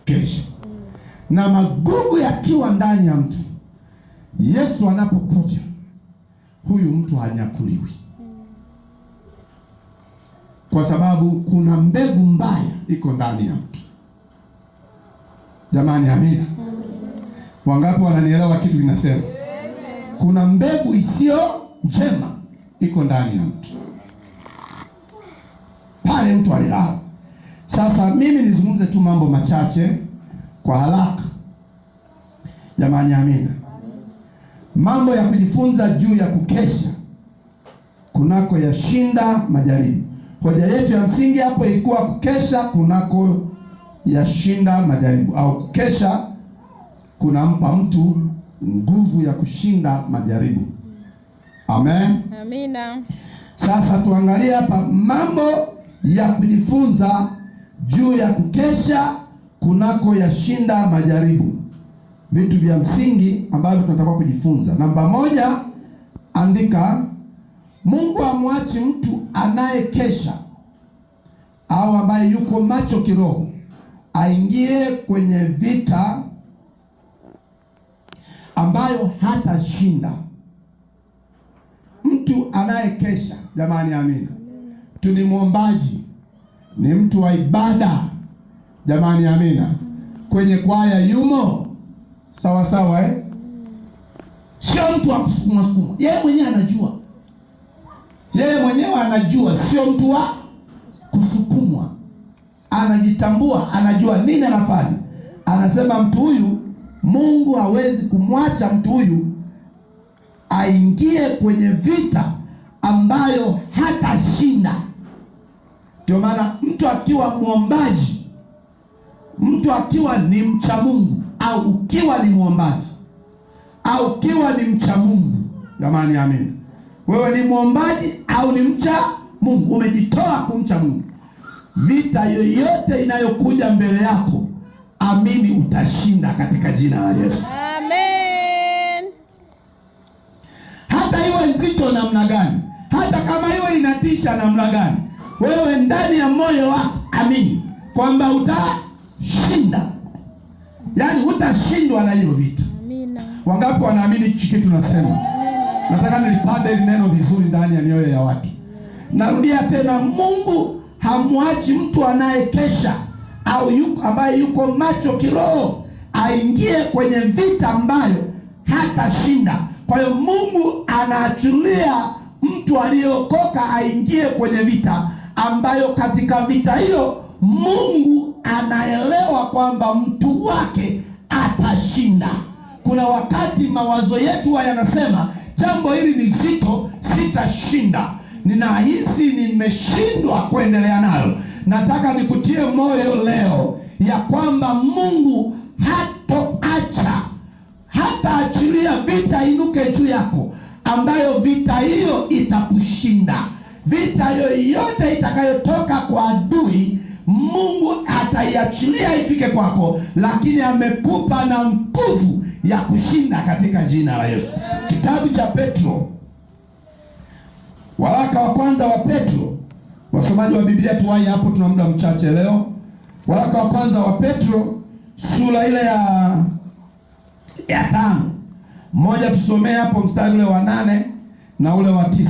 kukesha. Na magugu yakiwa ndani ya mtu, Yesu anapokuja, huyu mtu hanyakuliwi, kwa sababu kuna mbegu mbaya iko ndani ya mtu. Jamani, amina. Wangapi wananielewa kitu kinasema? Kuna mbegu isiyo njema iko ndani ya mtu, pale mtu alilala. Sasa mimi nizungumze tu mambo machache kwa haraka. Jamani, amina. Mambo ya kujifunza juu ya kukesha kunako yashinda majaribu. Hoja yetu ya msingi hapo ilikuwa kukesha kunako yashinda majaribu, au kukesha kunampa mtu nguvu ya kushinda majaribu. Amen. Amina. Sasa tuangalie hapa mambo ya kujifunza juu ya kukesha kunako yashinda majaribu. Vitu vya msingi ambavyo tunataka kujifunza. Namba moja, andika: Mungu hamwachi mtu anayekesha au ambaye yuko macho kiroho aingie kwenye vita ambayo hatashinda. Mtu anayekesha, jamani, amina, mtu ni mwombaji, ni mtu wa ibada, jamani, amina, kwenye kwaya yumo, sawa sawa, sio mtu wa kusukuma sukuma. Yeye mwenyewe anajua, sio mtu wa kusukumwa, anajitambua, anajua nini anafanya. Anasema mtu huyu, Mungu hawezi kumwacha mtu huyu aingie kwenye vita ambayo hatashinda. Ndio maana mtu akiwa mwombaji, mtu akiwa ni mcha Mungu, au ukiwa ni mwombaji au ukiwa ni mcha Mungu, jamani, amina, wewe ni mwombaji au ni mcha Mungu, umejitoa kumcha Mungu, vita yoyote inayokuja mbele yako, amini, utashinda katika jina la Yesu. Amen. Hata iwe nzito namna gani, hata kama iwe inatisha namna gani, wewe ndani ya moyo wako amini kwamba utashinda. Yaani utashindwa na hiyo vita. Amina. Wangapi wanaamini hiki kitu tunasema? Nataka nilipande hili neno vizuri ndani ya mioyo ya watu. Narudia tena, Mungu hamwachi mtu anayekesha au ambaye yuko macho kiroho aingie kwenye vita ambayo hatashinda. Kwa hiyo Mungu anaachilia mtu aliyeokoka aingie kwenye vita ambayo katika vita hiyo Mungu anaelewa kwamba mtu wake atashinda. Kuna wakati mawazo yetu yanasema jambo hili ni zito, sitashinda, ninahisi nimeshindwa kuendelea nayo. Nataka nikutie moyo leo ya kwamba Mungu hataachilia vita inuke juu yako ambayo vita hiyo itakushinda. Vita yoyote itakayotoka kwa adui, Mungu ataiachilia ifike kwako, lakini amekupa na nguvu ya kushinda katika jina la Yesu. Kitabu cha Petro, waraka wa kwanza wa Petro, wasomaji wa Biblia tuwai hapo, tuna muda mchache leo. Waraka wa kwanza wa Petro sura ile ya 5. Mmoja tusomee hapo mstari ule wa 8 na ule wa 9.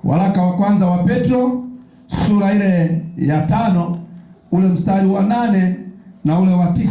Waraka wa kwanza wa Petro sura ile ya 5 ule mstari wa 8 na ule wa 9.